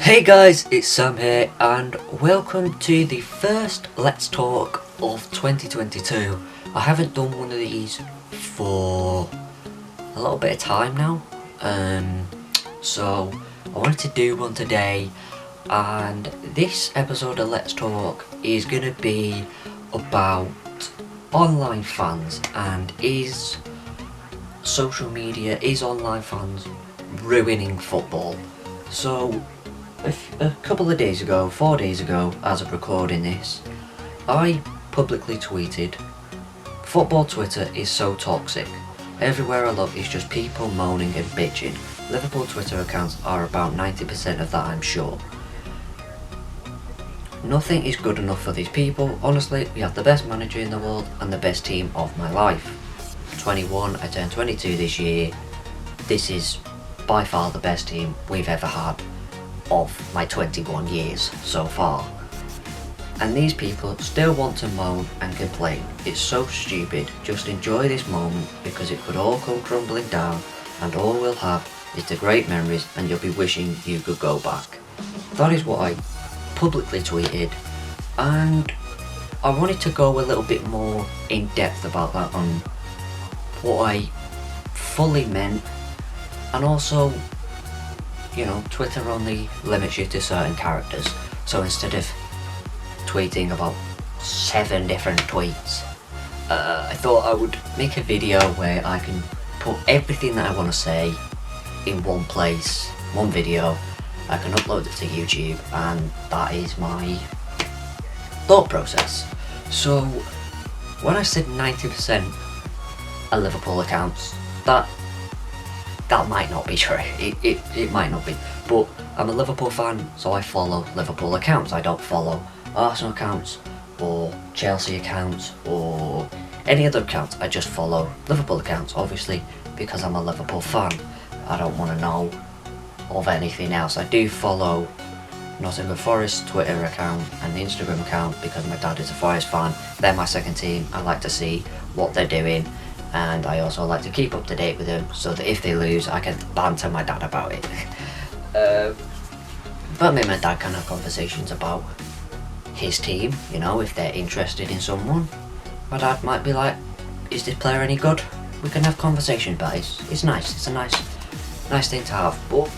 Hey guys, it's Sam here and welcome to the first Let's Talk of 2022. I haven't done one of these for a little bit of time now, so I wanted to do one today, and this episode of Let's Talk is going to be about online fans and is online fans ruining football. So a couple of days ago, 4 days ago, as of recording this, I publicly tweeted, "Football Twitter is so toxic. Everywhere I look is just people moaning and bitching. Liverpool Twitter accounts are about 90% of that, I'm sure. Nothing is good enough for these people. Honestly, we have the best manager in the world and the best team of my life. 21, I turned 22 this year. This is by far the best team we've ever had of my 21 years so far. And these people still want to moan and complain. It's so stupid. Just enjoy this moment because it could all come crumbling down and all we'll have is the great memories and you'll be wishing you could go back." That is what I publicly tweeted, and I wanted to go a little bit more in depth about that on what I fully meant, and also, Twitter only limits you to certain characters. So instead of tweeting about 7 different tweets, I thought I would make a video where I can put everything that I want to say in one place, one video. I can upload it to YouTube, and that is my thought process. So when I said 90% are Liverpool accounts, that might not be true. It might not be. But I'm a Liverpool fan, so I follow Liverpool accounts. I don't follow Arsenal accounts or Chelsea accounts or any other accounts. I just follow Liverpool accounts, obviously, because I'm a Liverpool fan. I don't want to know of anything else. I do follow Nottingham Forest Twitter account and Instagram account because my dad is a Forest fan. They're my second team. I like to see what they're doing, and I also like to keep up to date with them so that if they lose I can banter my dad about it. But me and my dad can have conversations about his team, if they're interested in someone. My dad might be like, "Is this player any good?" We can have conversations about it. It's nice. It's a nice thing to have. But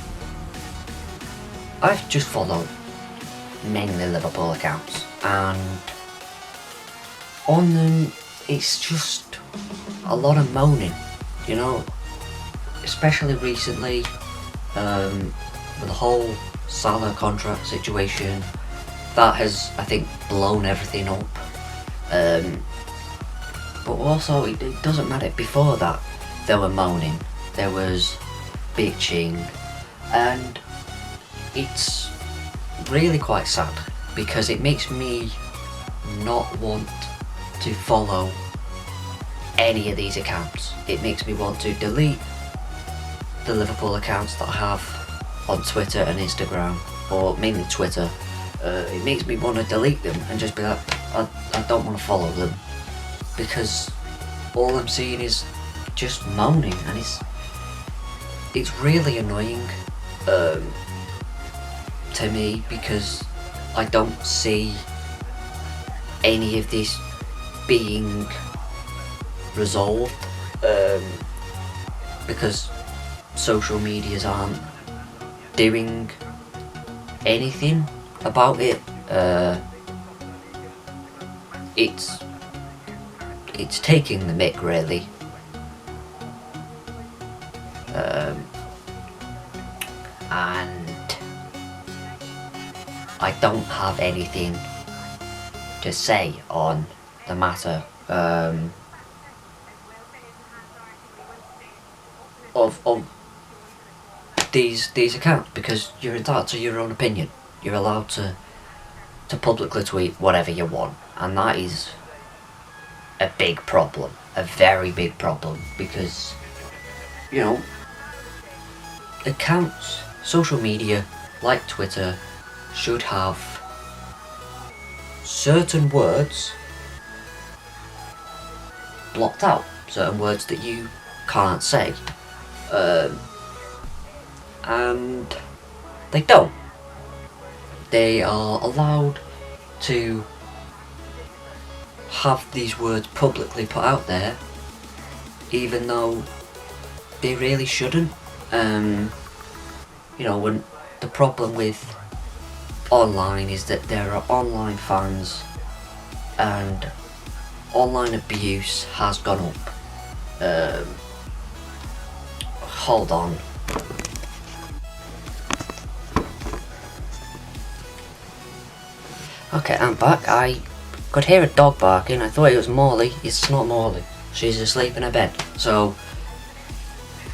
I've just followed mainly Liverpool accounts, and on them it's just a lot of moaning, especially recently, with the whole Salah contract situation. That has, I think, blown everything up. But also, it doesn't matter. Before that, there were moaning, there was bitching, and it's really quite sad because it makes me not want to follow any of these accounts. It makes me want to delete the Liverpool accounts that I have on Twitter and Instagram, or mainly Twitter. It makes me want to delete them and just be like, I don't want to follow them, because all I'm seeing is just moaning, and it's really annoying to me, because I don't see any of this being resolved, because social medias aren't doing anything about it. It's taking the mick, really. And I don't have anything to say on the matter of these accounts, because you're entitled to your own opinion. You're allowed to publicly tweet whatever you want, and that is a big problem, a very big problem, because accounts, social media like Twitter, should have certain words blocked out, certain words that you can't say, and they don't. they are allowed to have these words publicly put out there, even though they really shouldn't. When the problem with online is that there are online fans and online abuse has gone up. Hold on. Okay, I'm back. I could hear a dog barking. I thought it was Morley. It's not Morley. She's asleep in her bed. So,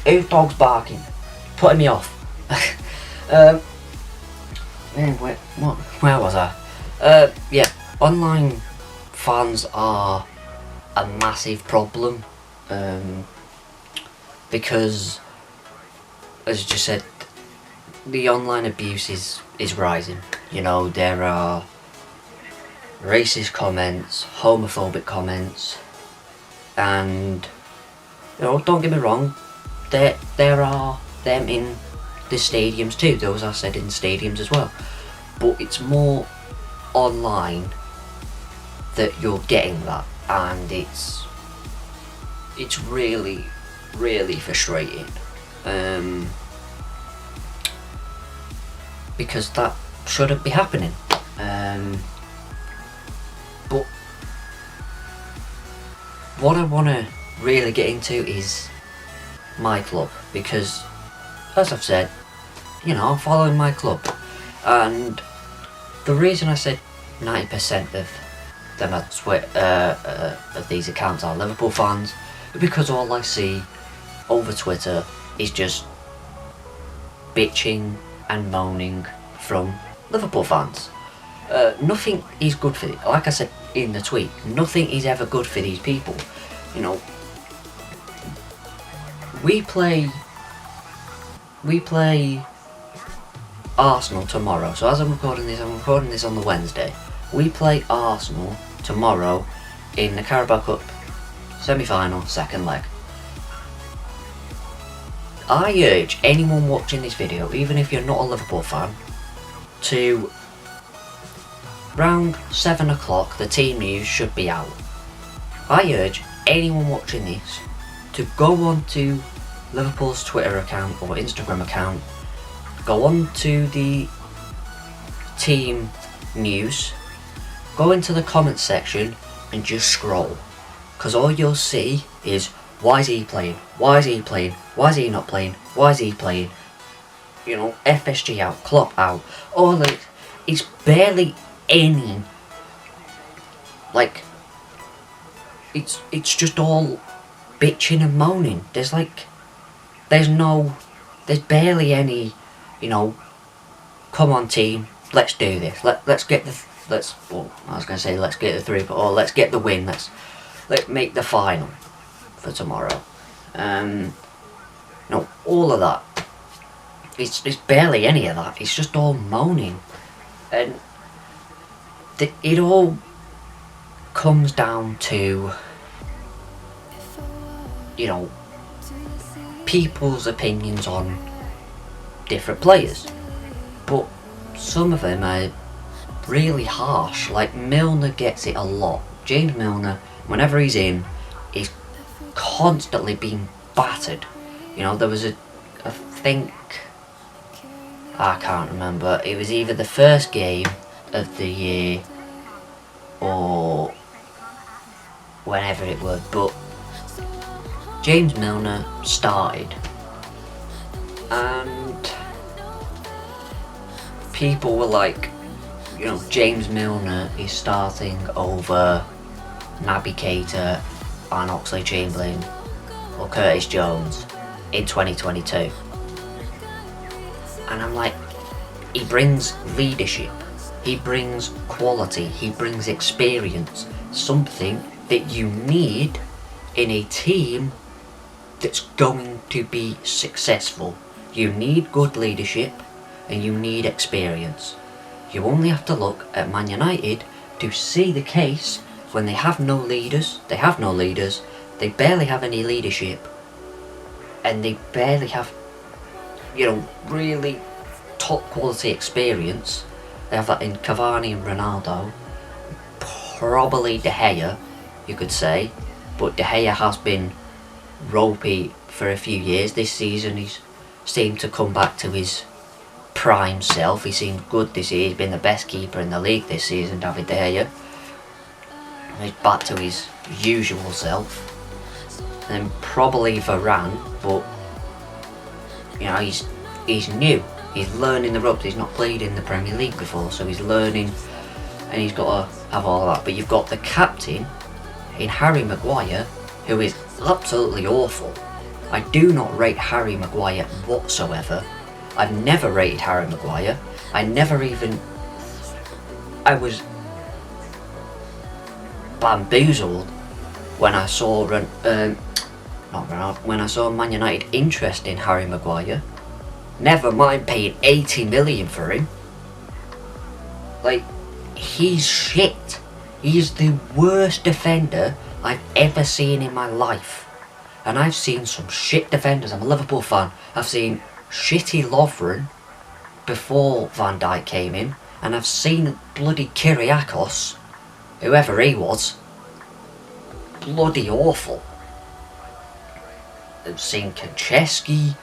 whose dog's barking? Putting me off. Where was I? Yeah, online fans are a massive problem. Because, as I just said, the online abuse is rising. There are racist comments, homophobic comments, and don't get me wrong, there are them in the stadiums too. Those are said in stadiums as well, but it's more online that you're getting that, and it's really, really frustrating, because that shouldn't be happening. But what I want to really get into is my club, because, as I've said, I'm following my club, and the reason I said 90% of them of these accounts are Liverpool fans is because all I see over Twitter is just bitching and moaning from Liverpool fans. Nothing is good for like I said in the tweet, nothing is ever good for these people. We play Arsenal tomorrow. So as I'm recording this on the Wednesday. We play Arsenal tomorrow in the Carabao Cup semi-final, second leg. I urge anyone watching this video, even if you're not a Liverpool fan, to round 7 o'clock, the team news should be out. I urge anyone watching this to go on to Liverpool's Twitter account or Instagram account, go on to the team news, go into the comments section and just scroll, because all you'll see is, why is he playing? Why is he playing? Why is he not playing? Why is he playing? FSG out, Klopp out. It's barely any, it's just all bitching and moaning. There's barely any, come on team, let's do this. Let's get the 3, but let's get the win. Let's make the final for tomorrow. All of that. It's barely any of that. It's just all moaning, and it all comes down to, people's opinions on different players, but some of them are really harsh. Like Milner gets it a lot. James Milner, whenever he's in, is constantly being battered. There was I think, I can't remember, it was either the first game of the year or whenever it was, but James Milner started, and people were like, James Milner is starting over Naby Keita and Oxlade-Chamberlain or Curtis Jones in 2022. And I'm like, he brings leadership, he brings quality, he brings experience, something that you need in a team that's going to be successful. You need good leadership and you need experience. You only have to look at Man United to see the case when they have no leaders, they barely have any leadership, and they barely have, really top quality experience. They have that in Cavani and Ronaldo. Probably De Gea, you could say, but De Gea has been ropey for a few years. This season he's seemed to come back to his prime self. He seemed good this year. He's been the best keeper in the league this season, David De Gea. He's back to his usual self. And probably Varane, but you know, he's new. He's learning the ropes. He's not played in the Premier League before, so he's learning, and he's got to have all that. But you've got the captain in Harry Maguire, who is absolutely awful. I do not rate Harry Maguire whatsoever. I've never rated Harry Maguire. I was bamboozled when I saw when I saw Man United interest in Harry Maguire. Never mind paying 80 million for him. Like, he's shit. He's the worst defender I've ever seen in my life. And I've seen some shit defenders. I'm a Liverpool fan. I've seen shitty Lovren before Van Dijk came in. And I've seen bloody Kyriakos, whoever he was, bloody awful. I've seen Konchesky,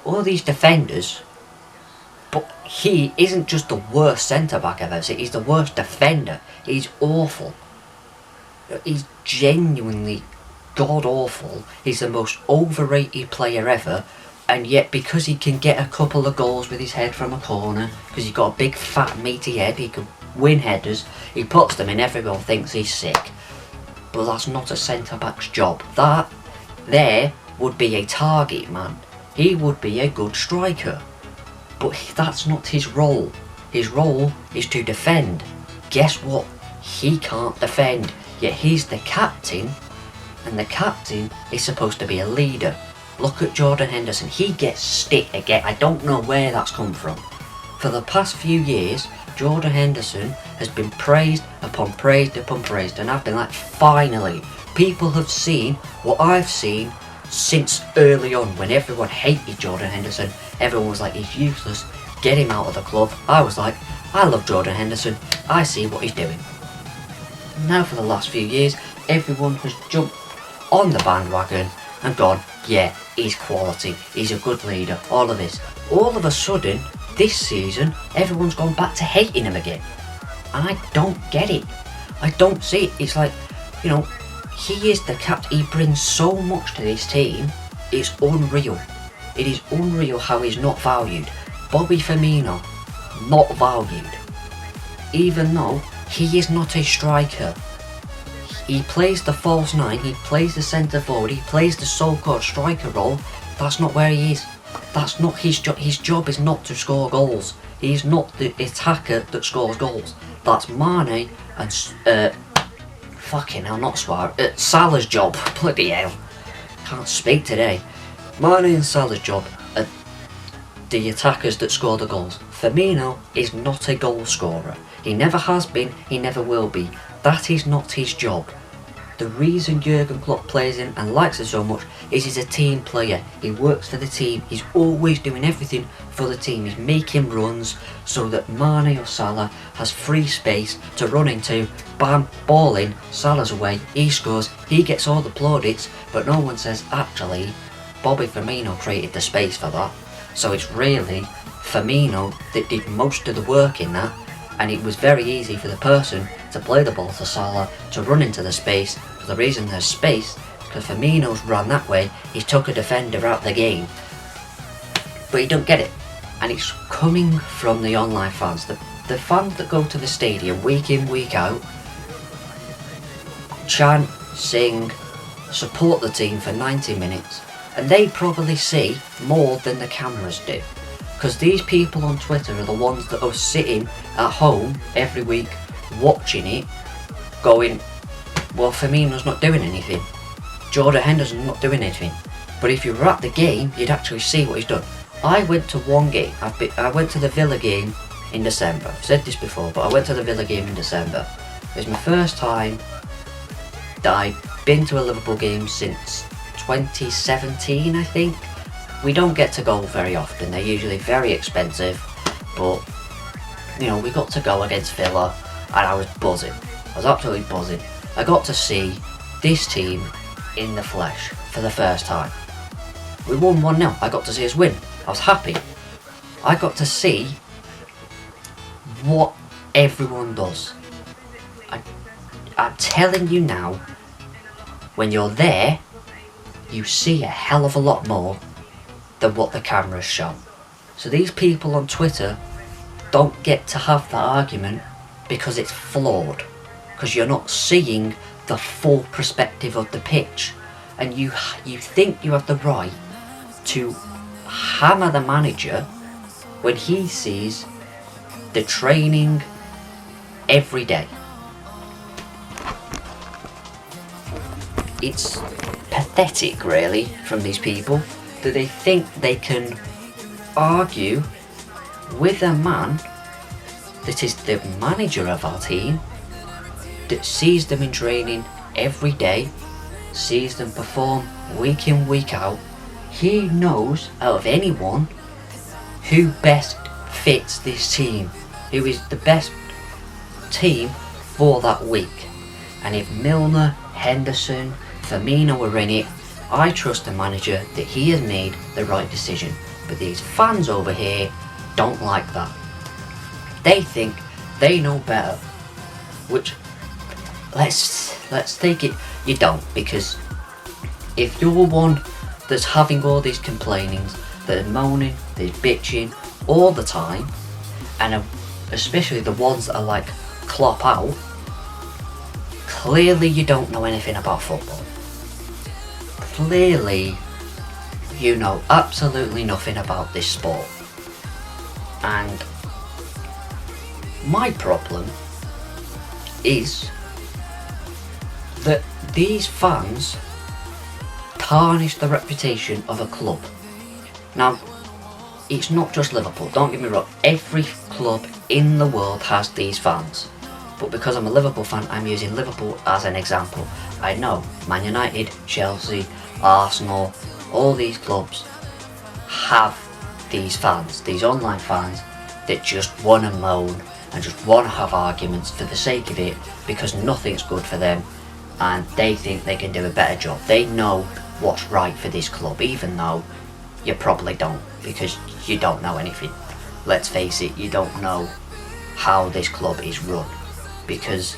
all these defenders, but he isn't just the worst centre-back I've ever seen, he's the worst defender. He's awful. He's genuinely god-awful. He's the most overrated player ever, and yet because he can get a couple of goals with his head from a corner, because he's got a big fat meaty head, he can win headers, he puts them in, everyone thinks he's sick. But that's not a centre-back's job. That there would be a target man. He would be a good striker. But that's not his role. His role is to defend. Guess what? He can't defend. Yet he's the captain, and the captain is supposed to be a leader. Look at Jordan Henderson. He gets stick again. I don't know where that's come from. For the past few years, Jordan Henderson has been praised upon praised upon praised, and I've been like, finally, people have seen what I've seen since early on, when everyone hated Jordan Henderson. Everyone was like, he's useless, get him out of the club. I was like, I love Jordan Henderson, I see what he's doing. Now for the last few years, everyone has jumped on the bandwagon and gone, yeah, he's quality, he's a good leader, all of this. All of a sudden, this season, everyone's gone back to hating him again. And I don't get it. I don't see it. It's like, you know, he is the captain. He brings so much to this team. It's unreal. It is unreal how he's not valued. Bobby Firmino, not valued. Even though he is not a striker. He plays the false nine, he plays the centre forward, he plays the so-called striker role. That's not where he is. That's not his job. His job is not to score goals. He's not the attacker that scores goals. That's Mane and fucking hell, not Suarez. Salah's job. Bloody hell, can't speak today. Mane and Salah's job are the attackers that score the goals. Firmino is not a goal scorer. He never has been. He never will be. That is not his job. The reason Jurgen Klopp plays him and likes him so much is he's a team player. He works for the team. He's always doing everything for the team. He's making runs so that Mane or Salah has free space to run into. Bam, ball in, Salah's away, he scores, he gets all the plaudits, but no one says, actually, Bobby Firmino created the space for that. So it's really Firmino that did most of the work in that, and it was very easy for the person to play the ball to Salah, to run into the space. The reason there's space is because Firmino's run that way, he's took a defender out the game. But he don't get it. And it's coming from the online fans. The fans that go to the stadium week in, week out, chant, sing, support the team for 90 minutes, and they probably see more than the cameras do. Because these people on Twitter are the ones that are sitting at home every week watching it, going, well, Firmino's not doing anything, Jordan Henderson's not doing anything. But if you were at the game, you'd actually see what he's done. I went to one game. I went to the Villa game in December. I've said this before, but I went to the Villa game in December. It was my first time that I'd been to a Liverpool game since 2017, I think. We don't get to go very often. They're usually very expensive, but we got to go against Villa, and I was buzzing. I was absolutely buzzing. I got to see this team in the flesh for the first time. We won 1-0. I got to see us win. I was happy. I got to see what everyone does. I'm telling you now, when you're there, you see a hell of a lot more than what the cameras show. So these people on Twitter don't get to have that argument because it's flawed. Because you're not seeing the full perspective of the pitch. And you think you have the right to hammer the manager when he sees the training every day. It's pathetic, really, from these people, that they think they can argue with a man that is the manager of our team, that sees them in training every day, sees them perform week in, week out. He knows, out of anyone, who best fits this team, who is the best team for that week. And if Milner, Henderson, Firmino were in it, I trust the manager that he has made the right decision. But these fans over here don't like that. They think they know better. Which, let's take it, you don't, because if you're one that's having all these complainings, that are moaning, they're bitching all the time, and especially the ones that are like Klopp out, clearly you don't know anything about football. Clearly you know absolutely nothing about this sport. And my problem is that these fans tarnish the reputation of a club. Now, it's not just Liverpool, don't get me wrong, every club in the world has these fans. But because I'm a Liverpool fan, I'm using Liverpool as an example. I know Man United, Chelsea, Arsenal, all these clubs have these fans, these online fans that just want to moan and just want to have arguments for the sake of it, because nothing's good for them and they think they can do a better job. They know what's right for this club, even though you probably don't, because you don't know anything. Let's face it, you don't know how this club is run, because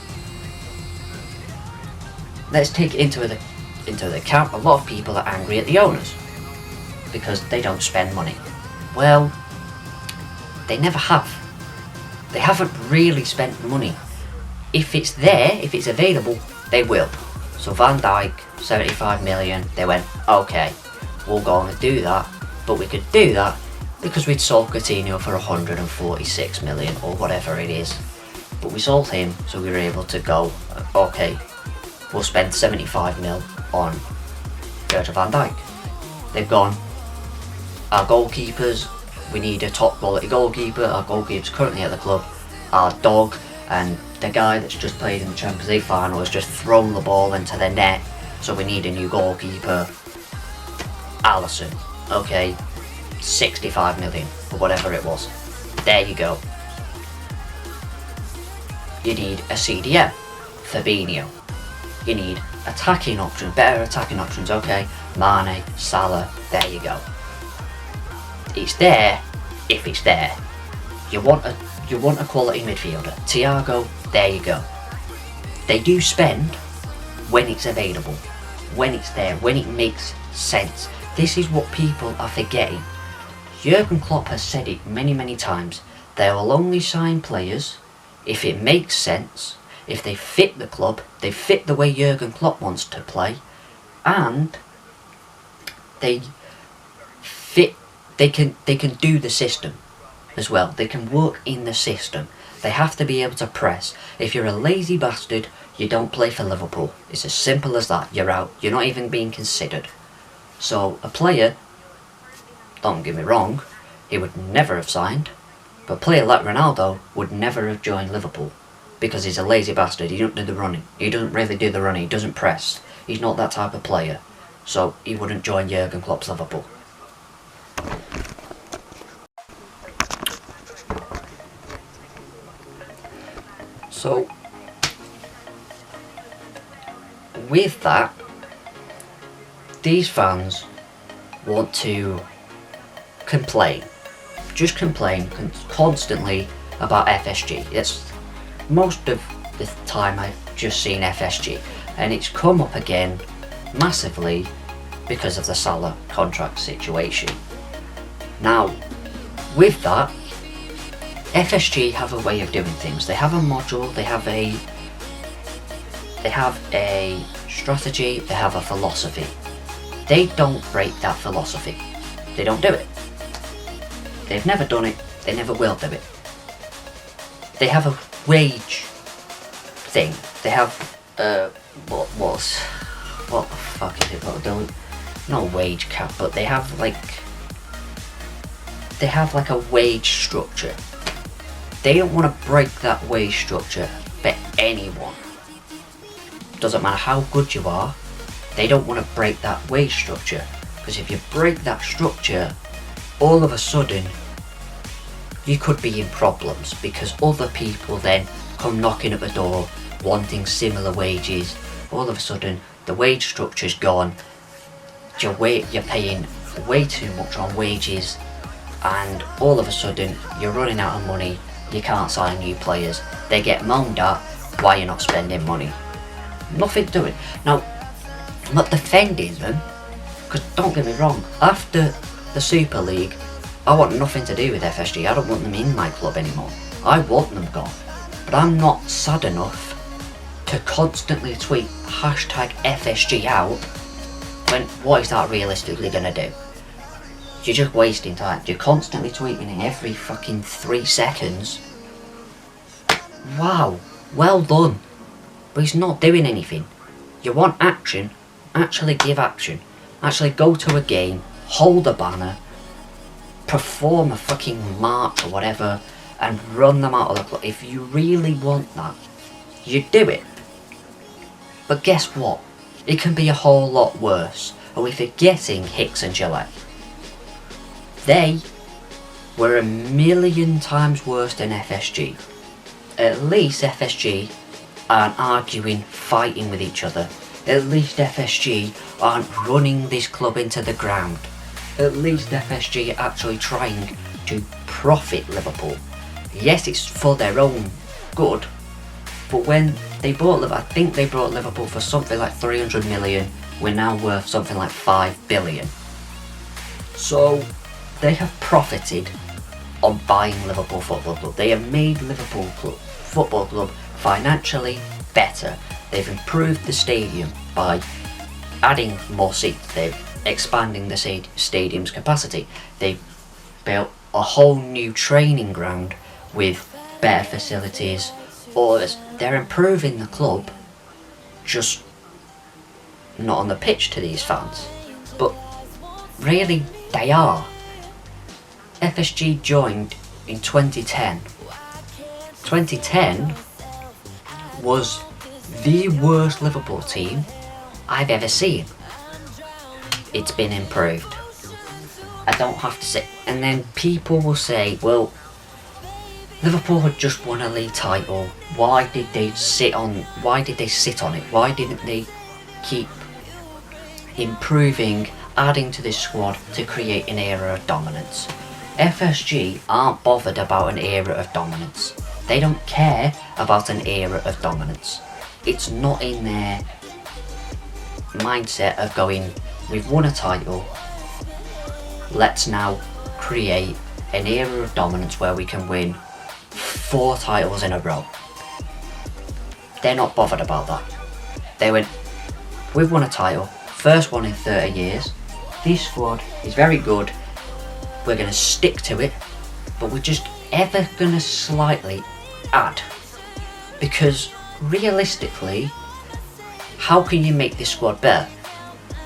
let's take it into account, a lot of people are angry at the owners because they don't spend money. Well, they never have. They haven't really spent money. If it's there, if it's available, they will. So Van Dijk, 75 million, they went, okay, we'll go and do that, but we could do that because we'd sold Coutinho for 146 million or whatever it is. But we sold him, so we were able to go, okay, we'll spend 75 mil on Virgil van Dijk. They've gone, our goalkeepers, we need a top quality goalkeeper. Our goalkeeper's currently at the club, our dog, and the guy that's just played in the Champions League final has just thrown the ball into the net, so we need a new goalkeeper. Alisson, okay, 65 million or whatever it was. There you go. You need a CDM, Fabinho. You need attacking options, better attacking options, okay, Mane, Salah, there you go. It's there if it's there. You want a quality midfielder. Thiago, there you go. They do spend when it's available, when it's there, when it makes sense. This is what people are forgetting. Jurgen Klopp has said it many, many times. They will only sign players if it makes sense, if they fit the club, they fit the way Jurgen Klopp wants to play, and they fit. They can do the system as well. They can work in the system. They have to be able to press. If you're a lazy bastard, you don't play for Liverpool. It's as simple as that. You're out. You're not even being considered. So a player, don't get me wrong, he would never have signed, but a player like Ronaldo would never have joined Liverpool because he's a lazy bastard. He doesn't do the running. He doesn't really do the running. He doesn't press. He's not that type of player. So he wouldn't join Jurgen Klopp's Liverpool. So, with that, these fans want to complain. Just complain constantly about FSG. It's most of the time I've just seen FSG, and it's come up again massively because of the Salah contract situation. Now, with that, FSG have a way of doing things. They have a module, they have a strategy, they have a philosophy. They don't break that philosophy. They don't do it. They've never done it, they never will do it. They have a wage thing. They have what the fuck is it? What don't not a wage cap, but they have like a wage structure. They don't want to break that wage structure for anyone. Doesn't matter how good you are, they don't want to break that wage structure, because if you break that structure, all of a sudden you could be in problems, because other people then come knocking at the door wanting similar wages. All of a sudden the wage structure's gone, you're paying way too much on wages, and all of a sudden you're running out of money, you can't sign new players. They get moaned at why you're not spending money. Nothing doing. Now, I'm not defending them, because don't get me wrong, after the Super League, I want nothing to do with FSG. I don't want them in my club anymore. I want them gone. But I'm not sad enough to constantly tweet hashtag FSG out when what is that realistically going to do? You're just wasting time. You're constantly tweeting it every fucking 3 seconds. Wow, well done. But he's not doing anything. You want action? Actually give action. Actually go to a game, hold a banner, perform a fucking march or whatever, and run them out of the club. If you really want that, you do it. But guess what? It can be a whole lot worse. And we're forgetting Hicks and Gillette. They were a million times worse than FSG. At least FSG aren't arguing, fighting with each other. At least FSG aren't running this club into the ground. At least FSG are actually trying to profit Liverpool. Yes, it's for their own good, but when they bought Liverpool, I think they bought Liverpool for something like 300 million, we're now worth something like 5 billion. So, they have profited on buying Liverpool Football Club. They have made Liverpool Football Club financially better. They've improved the stadium by adding more seats. They're expanding the stadium's capacity. They've built a whole new training ground with better facilities. They're improving the club, just not on the pitch to these fans. But really, they are. FSG joined in 2010. 2010 was the worst Liverpool team I've ever seen. It's been improved. I don't have to say. And then people will say, well, Liverpool had just won a league title. Why did they sit on it? Why didn't they keep improving, adding to this squad to create an era of dominance? FSG aren't bothered about an era of dominance. They don't care about an era of dominance. It's not in their mindset of going, we've won a title, let's now create an era of dominance where we can win 4 titles in a row. They're not bothered about that. They went, we've won a title, first one in 30 years, this squad is very good, we're going to stick to it, but we're just ever going to slightly add. Because realistically, how can you make this squad better?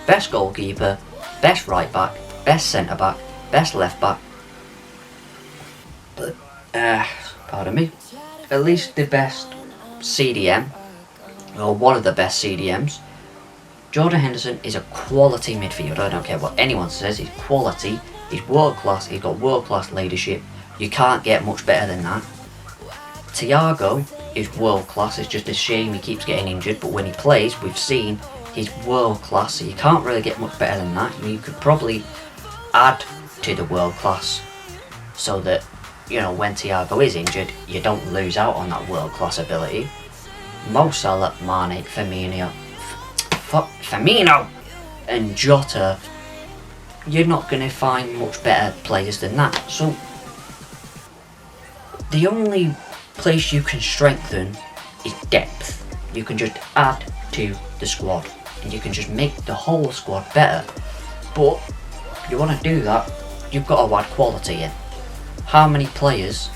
Best goalkeeper, best right back, best centre back, best left back. But, pardon me, at least the best CDM, or one of the best CDMs. Jordan Henderson is a quality midfielder. I don't care what anyone says, he's quality, he's world class, he's got world class leadership. You can't get much better than that. Thiago is world class. It's just a shame he keeps getting injured, but when he plays, we've seen he's world class. So you can't really get much better than that. You could probably add to the world class so that, when Thiago is injured, you don't lose out on that world class ability. Mo Salah, Mane, Firmino and Jota, you're not going to find much better players than that. So the only place you can strengthen is depth. You can just add to the squad and you can just make the whole squad better. But if you want to do that, you've got to add quality in. How many players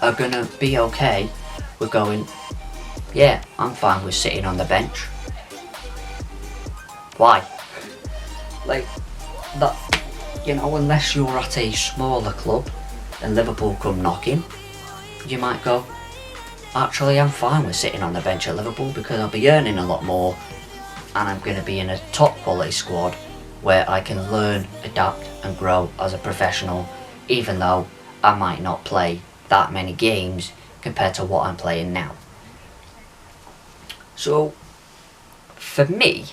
are going to be okay with going, yeah, I'm fine with sitting on the bench? Why? Like, that, unless you're at a smaller club and Liverpool come knocking, you might go, actually I'm fine with sitting on the bench at Liverpool because I'll be earning a lot more and I'm going to be in a top quality squad where I can learn, adapt and grow as a professional, even though I might not play that many games compared to what I'm playing now. So, for me,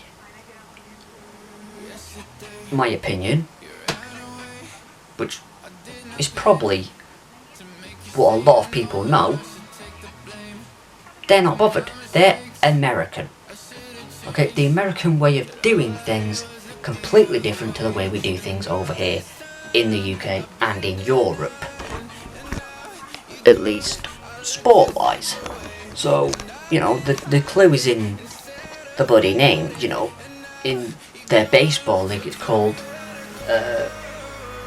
my opinion, which is probably what a lot of people know, they're not bothered. They're American. Okay, the American way of doing things completely different to the way we do things over here in the UK and in Europe. At least sport-wise. So, the clue is in the bloody name, in their baseball league it's called,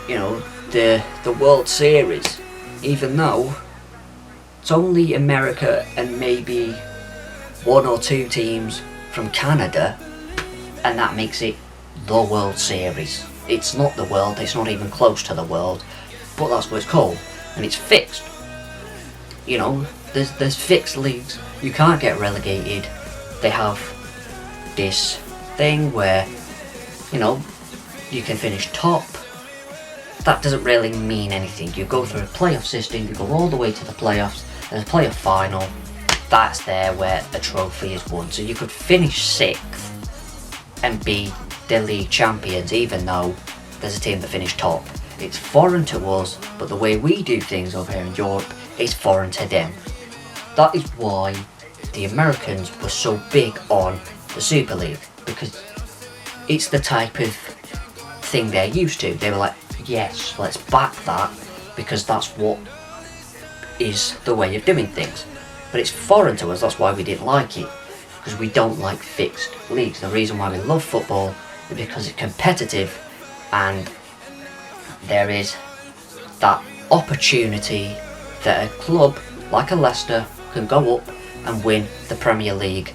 the World Series, even though it's only America and maybe one or two teams from Canada, and that makes it the World Series. It's not the world, it's not even close to the world, but that's what it's called, and it's fixed. There's fixed leagues. You can't get relegated. They have this thing where, you can finish top. That doesn't really mean anything. You go through a playoff system, you go all the way to the playoffs, there's a playoff final. That's there where a trophy is won. So you could finish 6th and be the league champions, even though there's a team that finished top. It's foreign to us, but the way we do things over here in Europe is foreign to them. That is why the Americans were so big on the Super League, because it's the type of thing they're used to. They were like, yes, let's back that, because that's what is the way of doing things. But it's foreign to us, that's why we didn't like it, because we don't like fixed leagues. The reason why we love football is because it's competitive and there is that opportunity that a club like a Leicester can go up and win the Premier League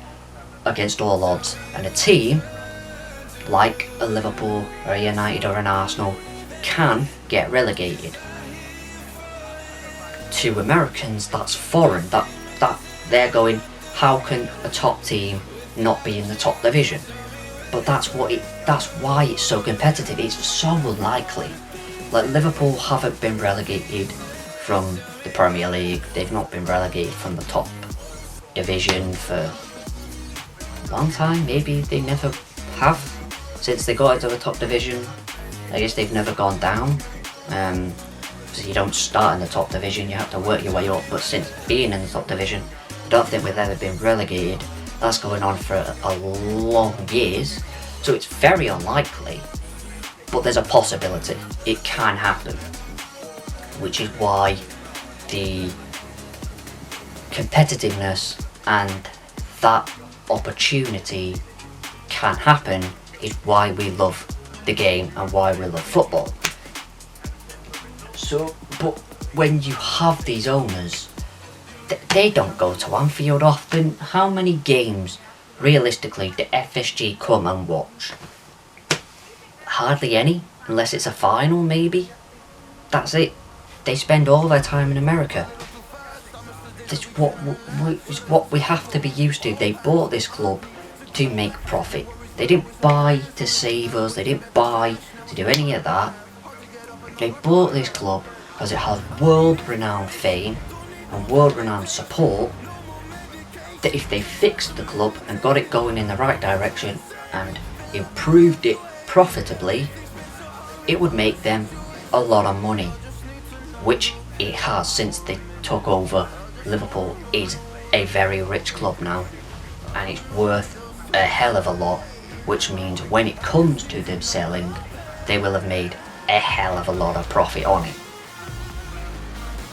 against all odds, and a team like a Liverpool or a United or an Arsenal can get relegated. To Americans, that's foreign. That they're going, how can a top team not be in the top division? But that's why it's so competitive. It's so unlikely. Like, Liverpool haven't been relegated from the Premier League. They've not been relegated from the top division for a long time. Maybe they never have. Since they got into the top division, I guess they've never gone down. So you don't start in the top division, you have to work your way up. But since being in the top division, I don't think we've ever been relegated. That's going on for a long years. So it's very unlikely, but there's a possibility. It can happen. Which is why the competitiveness and that opportunity can happen is why we love the game and why we love football. So, but when you have these owners, they don't go to Anfield often. How many games, realistically, do FSG come and watch? Hardly any, unless it's a final maybe. That's it. They spend all their time in America. It's what we have to be used to. They bought this club to make profit. They didn't buy to save us. They didn't buy to do any of that. They bought this club because it has world-renowned fame and world-renowned support, that if they fixed the club and got it going in the right direction and improved it profitably, it would make them a lot of money, which it has since they took over. Liverpool is a very rich club now, and it's worth a hell of a lot, which means when it comes to them selling, they will have made a hell of a lot of profit on it.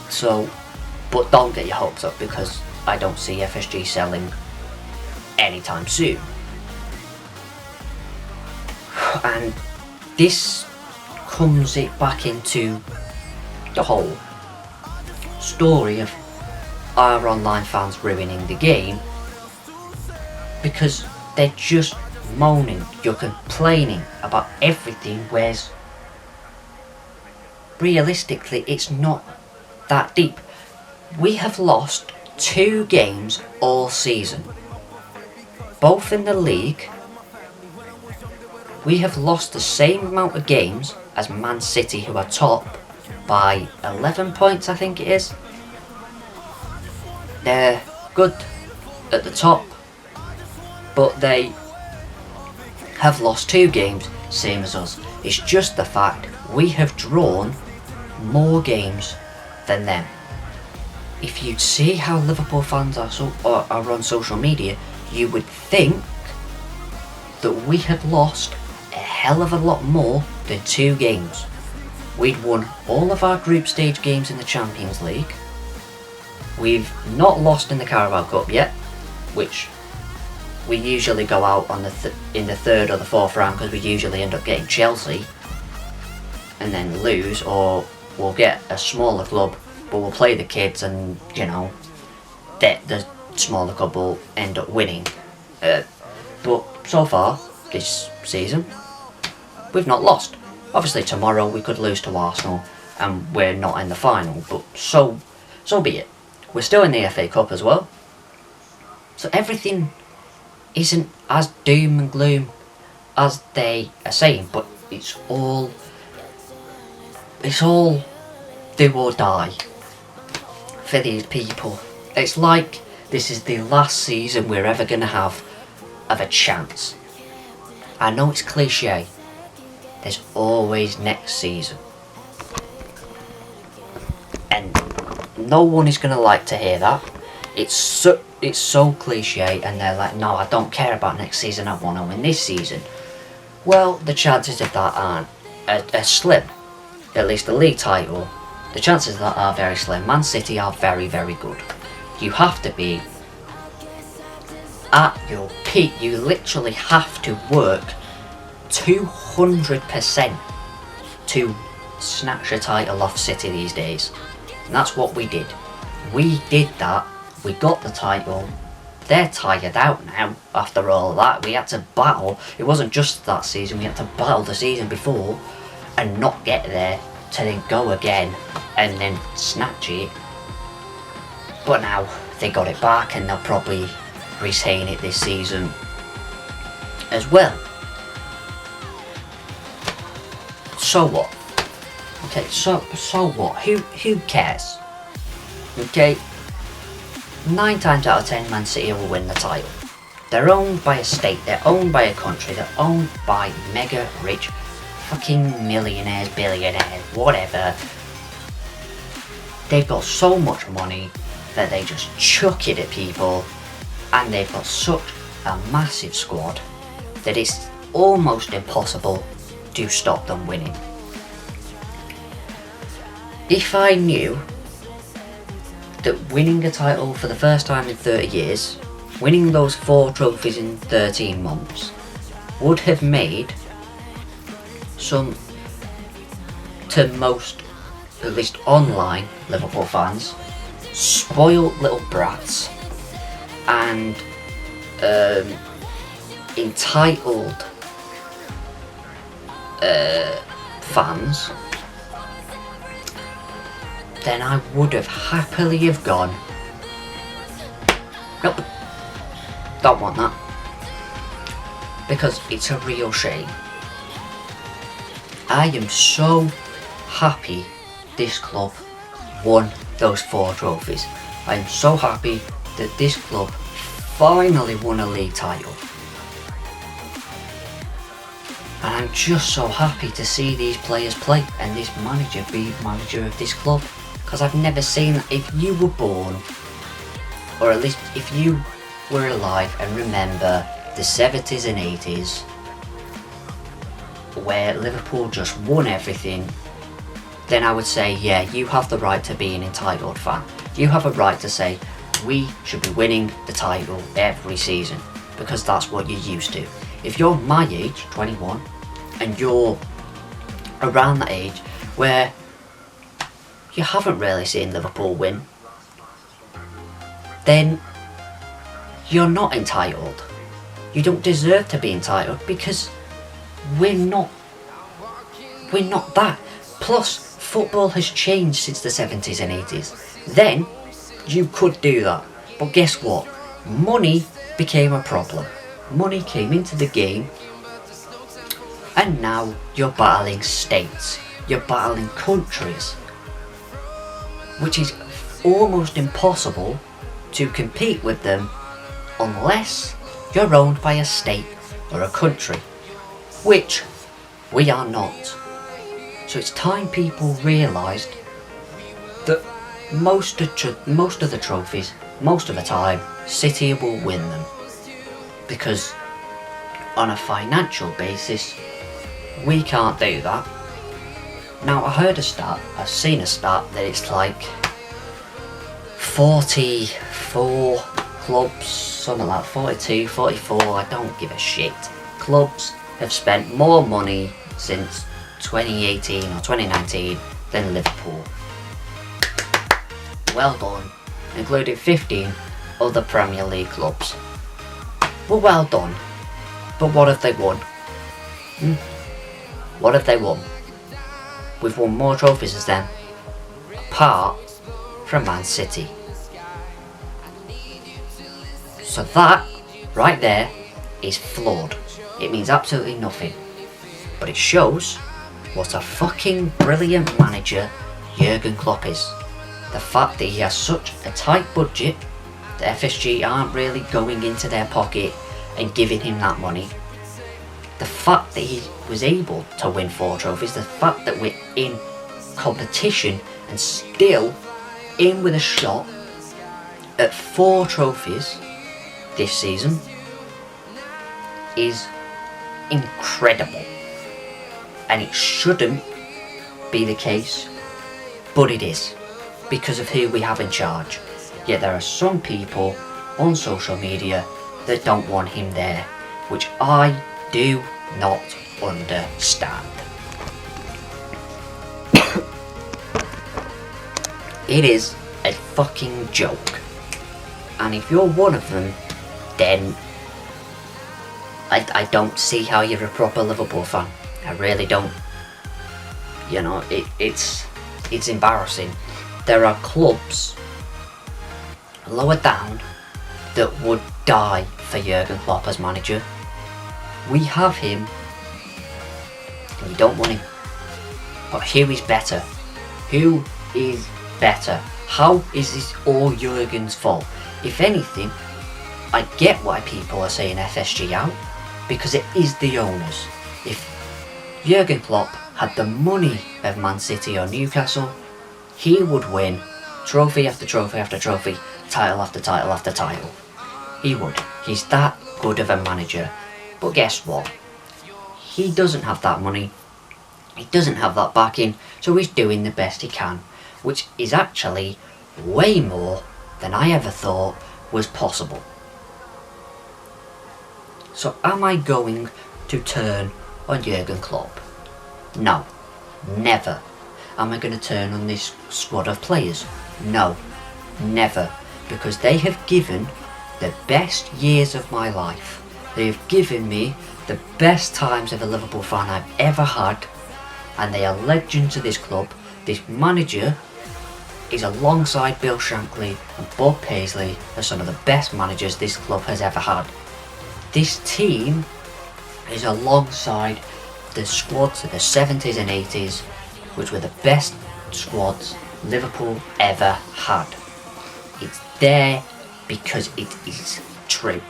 So, but don't get your hopes up, because I don't see FSG selling anytime soon. And this comes it back into the whole story of our online fans ruining the game, because they're just moaning, you're complaining about everything, whereas realistically it's not that deep. We have lost 2 games all season, both in the league. We have lost the same amount of games as Man City, who are top by 11 points, I think it is. They're good at the top, but they have lost 2 games, same as us. It's just the fact we have drawn more games than them. If you'd see how Liverpool fans are on social media, you would think that we had lost a hell of a lot more than 2 games. We'd won all of our group stage games in the Champions League. We've not lost in the Carabao Cup yet, which we usually go out on in the 3rd or the 4th round, because we usually end up getting Chelsea and then lose, or we'll get a smaller club but we'll play the kids, and you know, the smaller club will end up winning. But so far this season, we've not lost. Obviously tomorrow we could lose to Arsenal and we're not in the final, but so be it. We're still in the FA Cup as well. So everything isn't as doom and gloom as they are saying, but it's all do or die for these people. It's like this is the last season we're ever going to have of a chance. I know it's cliche, there's always next season, and no one is going to like to hear that. It's so cliche, and they're like, no, I don't care about next season, I want to win this season. Well, the chances of that aren't are slim. At least the league title, the chances of that are very slim. Man City are very, very good. You have to be at your peak. You literally have to work 200% to snatch a title off City these days. And that's what we did. We did that. We got the title. They're tired out now after all that. We had to battle. It wasn't just that season. We had to battle the season before and not get there, to then go again and then snatch it. But now they got it back, and they'll probably retain it this season as well. So what? Okay, so what? Who cares? Okay, 9 times out of 10 Man City will win the title. They're owned by a state, they're owned by a country, they're owned by mega rich fucking millionaires, billionaires, whatever. They've got so much money that they just chuck it at people, and they've got such a massive squad that it's almost impossible to stop them winning. If I knew that winning a title for the first time in 30 years, winning those 4 trophies in 13 months, would have made some, to most, at least online Liverpool fans, spoiled little brats and entitled fans, then I would have happily have gone, nope, don't want that, because it's a real shame. I am so happy this club won those 4 trophies. I am so happy that this club finally won a league title. And I'm just so happy to see these players play and this manager be manager of this club. Because I've never seen that. If you were born, or at least if you were alive and remember the 70s and 80s, where Liverpool just won everything, then I would say, yeah, you have the right to be an entitled fan. You have a right to say, we should be winning the title every season, because that's what you're used to. If you're my age, 21, and you're around that age where you haven't really seen Liverpool win, then you're not entitled. You don't deserve to be entitled, because we're not that. Plus, football has changed since the 70s and 80s. Then, you could do that. But guess what? Money became a problem. Money came into the game, and now you're battling states. You're battling countries, which is almost impossible to compete with them unless you're owned by a state or a country, which we are not. So it's time people realised that most of the trophies, most of the time, City will win them. Because on a financial basis, we can't do that. Now, I've seen a stat that it's like 44 clubs, something like 42, 44, I don't give a shit. Clubs have spent more money since 2018 or 2019 than Liverpool. Well done, including 15 other Premier League clubs. Well done, but what have they won? What have they won? We've won more trophies as them, apart from Man City. So that, right there, is flawed. It means absolutely nothing. But it shows what a fucking brilliant manager Jurgen Klopp is. The fact that he has such a tight budget, the FSG aren't really going into their pocket and giving him that money. The fact that he was able to win 4 trophies, the fact that we're in competition and still in with a shot at 4 trophies this season is incredible. And it shouldn't be the case, but it is, because of who we have in charge. Yet there are some people on social media that don't want him there, which I do not understand. It is a fucking joke. And if you're one of them, then I don't see how you're a proper Liverpool fan. I really don't. You know, it's embarrassing. There are clubs lower down that would die for Jurgen Klopp as manager. We have him, and we don't want him. But who is better? Who is better? How is this all Jurgen's fault? If anything, I get why people are saying FSG out, because it is the owners. If Jurgen Klopp had the money of Man City or Newcastle, he would win trophy after trophy after trophy, title after title after title. He would. He's that good of a manager. But guess what? He doesn't have that money. He doesn't have that backing, so he's doing the best he can, which is actually way more than I ever thought was possible. So am I going to turn on Jurgen Klopp? No, never. Am I going to turn on this squad of players? No, never. Because they have given the best years of my life. They have given me the best times of a Liverpool fan I've ever had, and they are legends of this club. This manager is alongside Bill Shankly and Bob Paisley as some of the best managers this club has ever had. This team is alongside the squads of the 70s and 80s, which were the best squads Liverpool ever had. It's there because it is true.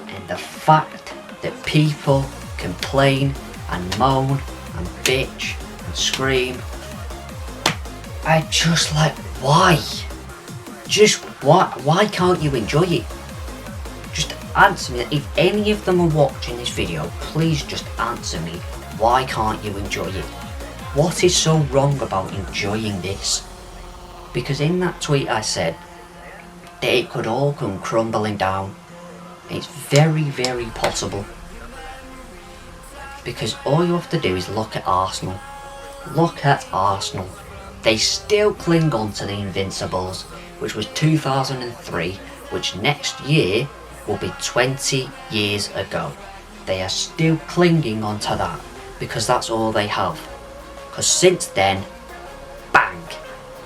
And the fact that people complain and moan and bitch and scream, I just like, why? Just why can't you enjoy it? Just answer me. If any of them are watching this video, please just answer me. Why can't you enjoy it? What is so wrong about enjoying this? Because in that tweet I said that it could all come crumbling down. It's very, very possible. Because all you have to do is look at Arsenal. Look at Arsenal. They still cling on to the Invincibles, which was 2003, which next year will be 20 years ago. They are still clinging on to that because that's all they have. Because since then, bang,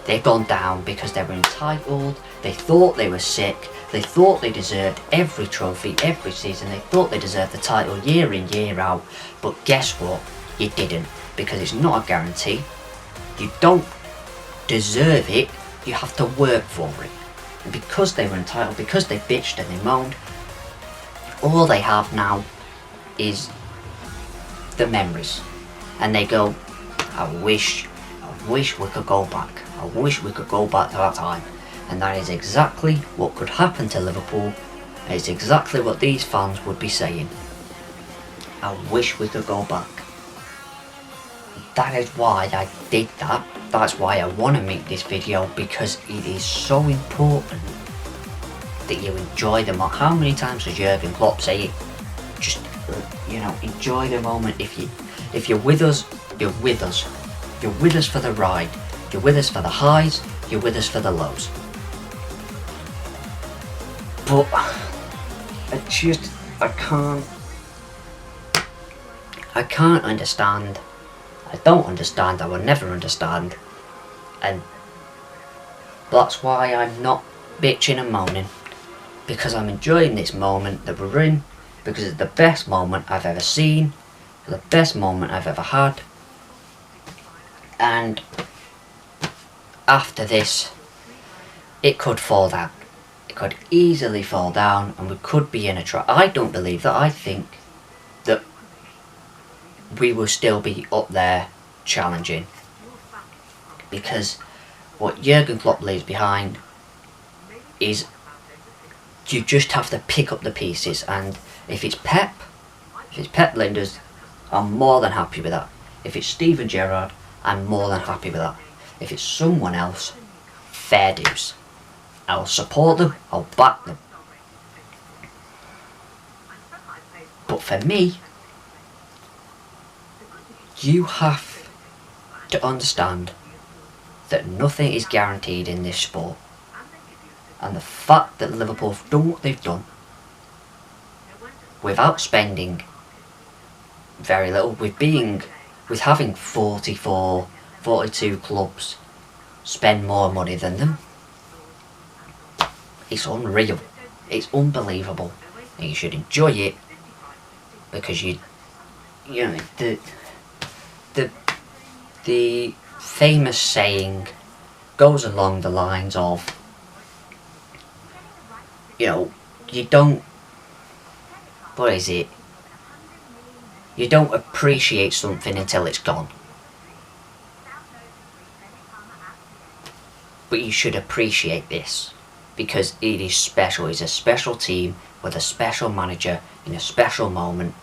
they've gone down because they were entitled, they thought they were sick, they thought they deserved every trophy every season, they thought they deserved the title year in, year out, but guess what? You didn't, because it's not a guarantee. You don't deserve it, you have to work for it. And because they were entitled, because they bitched and they moaned, all they have now is the memories. And they go, I wish we could go back. I wish we could go back to that time. And that is exactly what could happen to Liverpool. It's exactly what these fans would be saying. I wish we could go back. That is why I did that. That's why I want to make this video, because it is so important that you enjoy the moment. How many times does Jurgen Klopp say it? Just, enjoy the moment. If you're with us, you're with us. You're with us for the ride. You're with us for the highs. You're with us for the lows. But I can't understand. I don't understand. I will never understand. And that's why I'm not bitching and moaning. Because I'm enjoying this moment that we're in. Because it's the best moment I've ever seen. The best moment I've ever had. And after this, it could fall down. It could easily fall down and we could be in a trap. I don't believe that. I think that we will still be up there challenging. Because what Jurgen Klopp leaves behind is you just have to pick up the pieces. And if it's Pep Lijnders, I'm more than happy with that. If it's Steven Gerrard, I'm more than happy with that. If it's someone else, fair dues. I'll support them, I'll back them. But for me, you have to understand that nothing is guaranteed in this sport. And the fact that Liverpool have done what they've done, without spending very little, with having 44, 42 clubs spend more money than them, it's unreal. It's unbelievable. And you should enjoy it, because the famous saying goes along the lines of, you don't, what is it? You don't appreciate something until it's gone. But you should appreciate this, because it is special. It's a special team with a special manager in a special moment.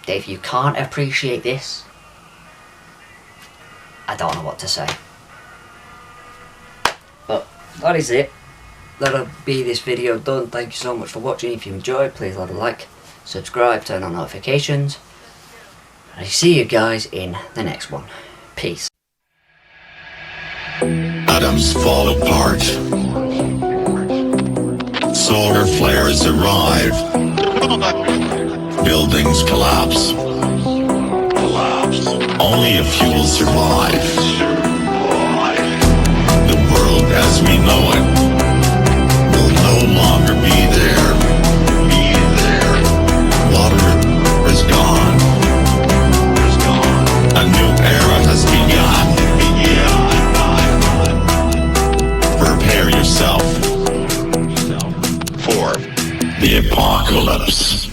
If you can't appreciate this, I don't know what to say. But that is it. That'll be this video done. Thank you so much for watching. If you enjoyed, please leave a like, subscribe, turn on notifications. And I see you guys in the next one. Peace. Atoms fall apart. Solar flares arrive. Buildings collapse. Only a few will survive. The world as we know it will no longer be there. Water is gone. A new era has begun. Prepare yourself. apocalypse.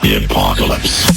The apocalypse.